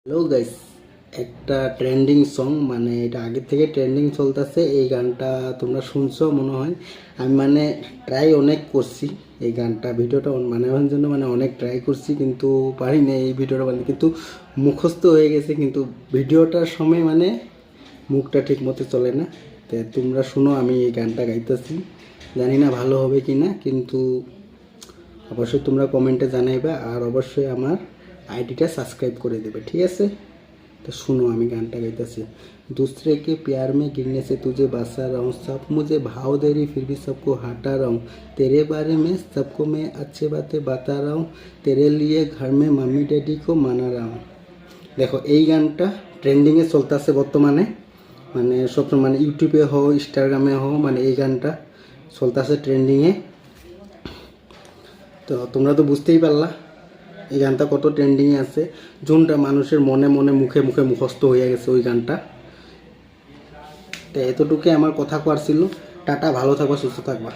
Hello guys, একটা trending song মানে এটা আগে থেকে ট্রেন্ডিং চলতেছে। এই গানটা তোমরা শুনছো মনে হয়। আমি ট্রাই অনেক করছি এই গানটা ভিডিওটা বানানোর জন্য, অনেক ট্রাই করছি কিন্তু পারি না এই ভিডিওটা কিন্তু মুখস্থ হয়ে গেছে, কিন্তু ভিডিওটার সময় মুখটা ঠিক মতো চলে না। তো তোমরা শুনো, আমি এই গানটা গাইতেছি, জানি না ভালো হবে কি না, কিন্তু অবশ্যই তোমরা কমেন্টে জানাইবা আর অবশ্যই আমার आईडी सब्सक्राइब कर देवे, ठीक है। तो सुनो, आमी गानटा गाइतेছি। दूसरे के प्यार में गिरने से तुझे बचा रहा हूँ, सब मुझे भाव दे रही फिर भी सबको हटा रहा हूँ, तेरे बारे में सबको मैं अच्छी बातें बता रहा हूँ, तेरे लिए घर में मम्मी डैडी को मना रहा हूँ। देखो এই গানটা ট্রেন্ডিংয়ে চলতেছে বর্তমানে, সব ইউটিউবে হো ইনস্টাগ্রামে হো, এই গানটা চলতেছে ট্রেন্ডিংয়ে। তো তোমরা তো বুঝতেই পারলা এই গানটা কত ট্রেন্ডিংয়ে আছে, যোনটা মানুষের মনে মনে মুখে মুখে মুখস্থ হয়ে গেছে ওই গানটা। তো এতটুকুই আমার কথা কওয়ার ছিল। টাটা, ভালো থাকবা, সুস্থ থাকবা।